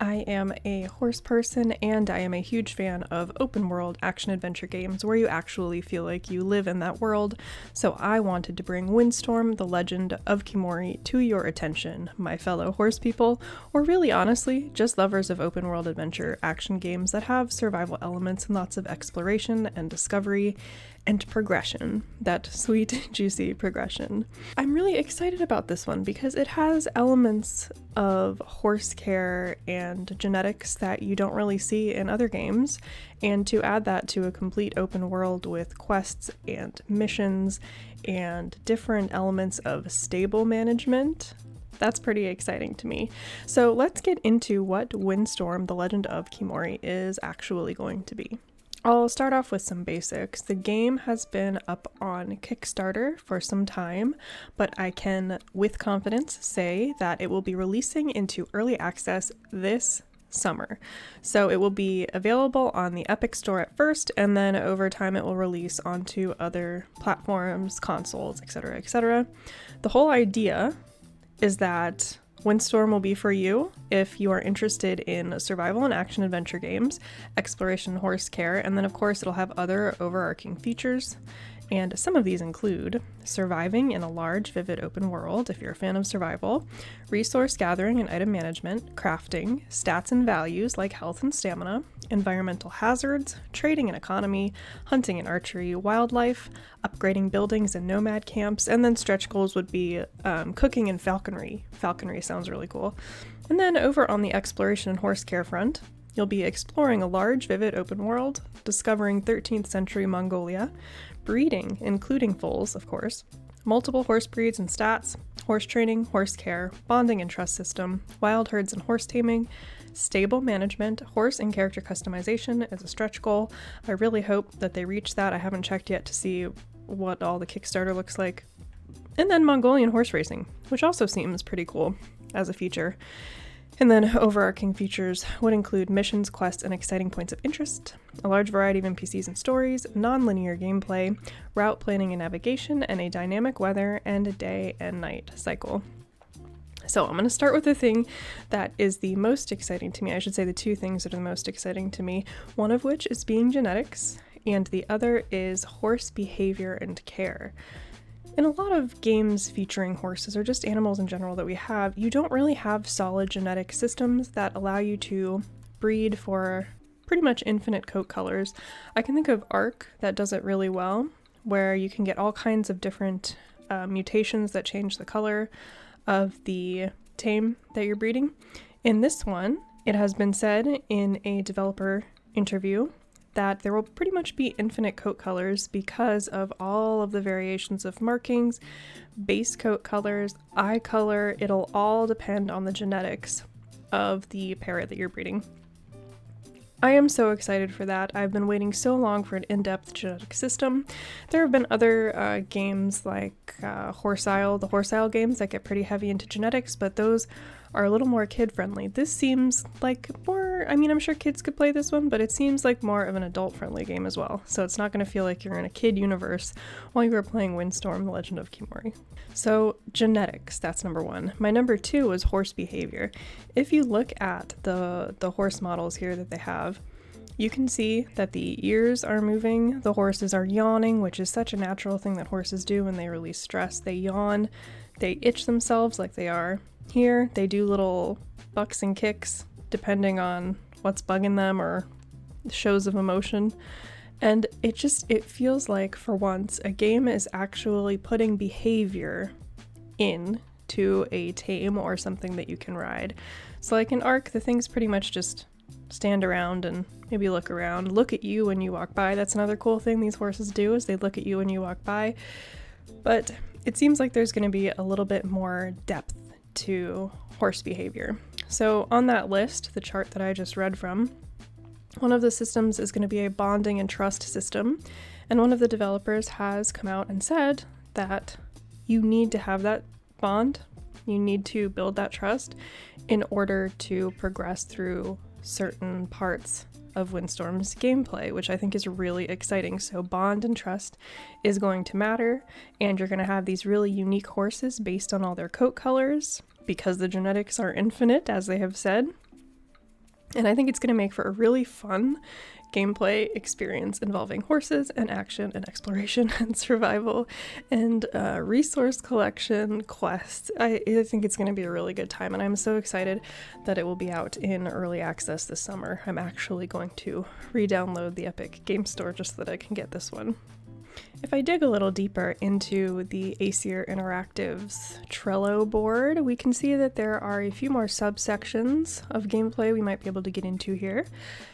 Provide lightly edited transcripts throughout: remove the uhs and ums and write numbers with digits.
I am a horse person and I am a huge fan of open world action adventure games where you actually feel like you live in that world. So I wanted to bring Windstorm, the Legend of Khiimori to your attention, my fellow horse people, or really honestly, just lovers of open world adventure action games that have survival elements and lots of exploration and discovery and progression. That sweet, juicy progression. I'm really excited about this one because it has elements of horse care and genetics that you don't really see in other games, and to add that to a complete open world with quests and missions and different elements of stable management, that's pretty exciting to me. So let's get into what Windstorm, the Legend of Khiimori is actually going to be. I'll start off with some basics. The game has been up on Kickstarter for some time, but I can with confidence say that it will be releasing into early access this summer. So it will be available on the Epic Store at first, and then over time it will release onto other platforms, consoles, etc., etc. The whole idea is that Windstorm will be for you if you are interested in survival and action adventure games, exploration, horse care, and then of course it'll have other overarching features. And some of these include surviving in a large, vivid open world, if you're a fan of survival, resource gathering and item management, crafting, stats and values like health and stamina, environmental hazards, trading and economy, hunting and archery, wildlife, upgrading buildings and nomad camps, and then stretch goals would be cooking and falconry. Falconry sounds really cool. And then over on the exploration and horse care front, you'll be exploring a large, vivid open world, discovering 13th century Mongolia, breeding, including foals, of course, multiple horse breeds and stats, horse training, horse care, bonding and trust system, wild herds and horse taming, stable management, horse and character customization as a stretch goal. I really hope that they reach that. I haven't checked yet to see what all the Kickstarter looks like. And then Mongolian horse racing, which also seems pretty cool as a feature. And then overarching features would include missions, quests, and exciting points of interest, a large variety of NPCs and stories, non-linear gameplay, route planning and navigation, and a dynamic weather and day and night cycle. So I'm going to start with the thing that is the most exciting to me. I should say the two things that are the most exciting to me, one of which is being genetics, and the other is horse behavior and care. In a lot of games featuring horses, or just animals in general that we have, you don't really have solid genetic systems that allow you to breed for pretty much infinite coat colors. I can think of Ark that does it really well, where you can get all kinds of different mutations that change the color of the tame that you're breeding. In this one, it has been said in a developer interview that there will pretty much be infinite coat colors because of all of the variations of markings, base coat colors, eye color. It'll all depend on the genetics of the parrot that you're breeding. I am so excited for that. I've been waiting so long for an in-depth genetic system. There have been other games like Horse Isle, the Horse Isle games that get pretty heavy into genetics, but those are a little more kid-friendly. This seems like more, I'm sure kids could play this one, but it seems like more of an adult-friendly game as well. So it's not going to feel like you're in a kid universe while you are playing Windstorm, the Legend of Khiimori. So genetics, that's number one. My number two is horse behavior. If you look at the horse models here that they have, you can see that the ears are moving, the horses are yawning, which is such a natural thing that horses do when they release stress. They yawn, they itch themselves like they are here. They do little bucks and kicks depending on what's bugging them or shows of emotion. And it feels like for once a game is actually putting behavior into a tame or something that you can ride. So like in Ark, the things pretty much just stand around and maybe look around, look at you when you walk by. That's another cool thing these horses do, is they look at you when you walk by. But it seems like there's going to be a little bit more depth to horse behavior. So on that list, the chart that I just read from, one of the systems is going to be a bonding and trust system, and one of the developers has come out and said that you need to have that bond, you need to build that trust in order to progress through certain parts of Windstorm's gameplay, which I think is really exciting. So bond and trust is going to matter, and you're going to have these really unique horses based on all their coat colors, because the genetics are infinite, as they have said. And I think it's going to make for a really fun gameplay experience involving horses and action and exploration and survival and resource collection quests. I think it's going to be a really good time, and I'm so excited that it will be out in early access this summer. I'm actually going to re-download the Epic Game Store just so that I can get this one. If I dig a little deeper into the Aesir Interactive's Trello board, we can see that there are a few more subsections of gameplay we might be able to get into here.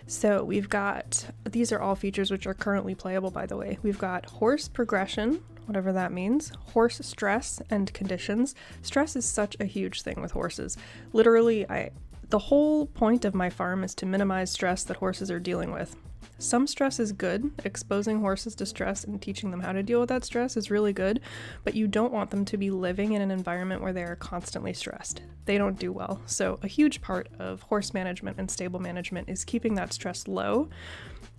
So we've got, these are all features which are currently playable, by the way. We've got horse progression, whatever that means, horse stress and conditions. Stress is such a huge thing with horses. Literally, the whole point of my farm is to minimize stress that horses are dealing with. Some stress is good. Exposing horses to stress and teaching them how to deal with that stress is really good, but you don't want them to be living in an environment where they are constantly stressed. They don't do well. So a huge part of horse management and stable management is keeping that stress low,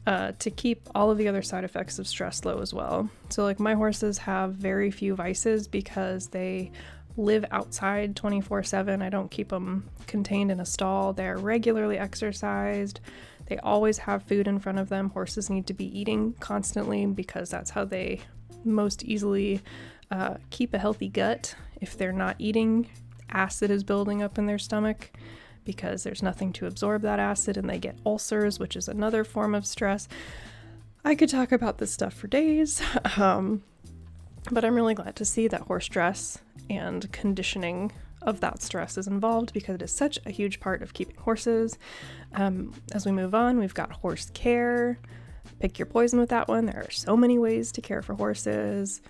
to keep all of the other side effects of stress low as well. So like my horses have very few vices because they live outside 24/7. I don't keep them contained in a stall. They're regularly exercised. They always have food in front of them. Horses need to be eating constantly because that's how they most easily keep a healthy gut. If they're not eating, acid is building up in their stomach because there's nothing to absorb that acid, and they get ulcers, which is another form of stress. I could talk about this stuff for days, but I'm really glad to see that horse stress and conditioning of that stress is involved because it is such a huge part of keeping horses. As we move on, we've got horse care. Pick your poison with that one. There are so many ways to care for horses.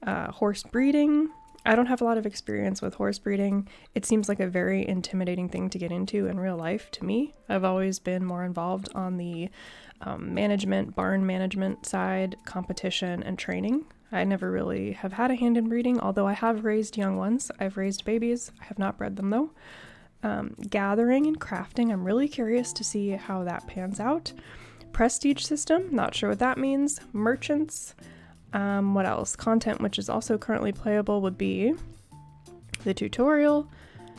Horse breeding. I don't have a lot of experience with horse breeding. It seems like a very intimidating thing to get into in real life to me. I've always been more involved on the management, barn management side, competition, and training. I never really have had a hand in breeding, although I have raised young ones. I've raised babies. I have not bred them though. Gathering and crafting, I'm really curious to see how that pans out. Prestige system, not sure what that means. Merchants, what else? Content, which is also currently playable, would be the tutorial,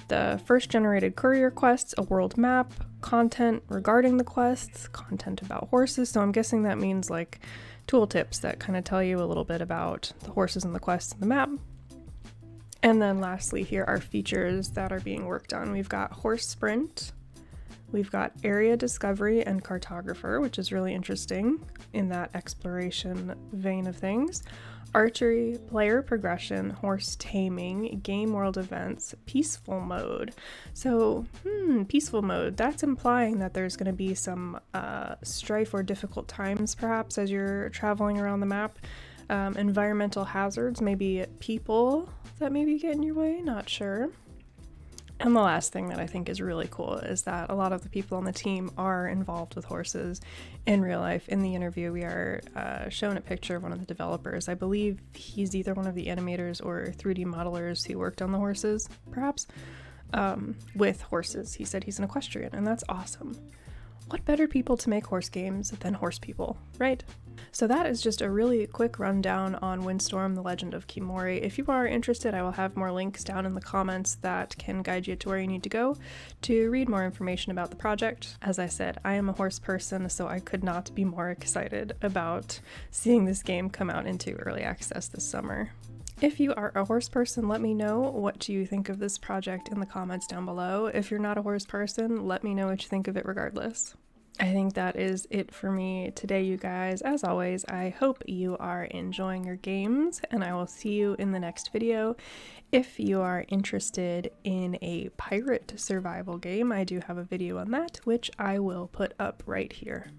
the first generated courier quests, a world map, content regarding the quests, content about horses. So I'm guessing that means like tooltips that kind of tell you a little bit about the horses and the quests and the map. And then lastly, here are features that are being worked on. We've got horse sprint, we've got area discovery and cartographer, which is really interesting in that exploration vein of things. Archery, player progression, horse taming, game world events, peaceful mode. So, peaceful mode, that's implying that there's going to be some strife or difficult times perhaps as you're traveling around the map. Environmental hazards, maybe people that maybe get in your way, not sure. And the last thing that I think is really cool is that a lot of the people on the team are involved with horses in real life. In the interview, we are shown a picture of one of the developers. I believe he's either one of the animators or 3D modelers who worked on the horses, perhaps, with horses. He said he's an equestrian, and that's awesome. What better people to make horse games than horse people, right? So that is just a really quick rundown on Windstorm, the Legend of Khiimori. If you are interested, I will have more links down in the comments that can guide you to where you need to go to read more information about the project. As I said, I am a horse person, so I could not be more excited about seeing this game come out into early access this summer. If you are a horse person, let me know what you think of this project in the comments down below. If you're not a horse person, let me know what you think of it regardless. I think that is it for me today, you guys. As always, I hope you are enjoying your games, and I will see you in the next video. If you are interested in a pirate survival game, I do have a video on that, which I will put up right here.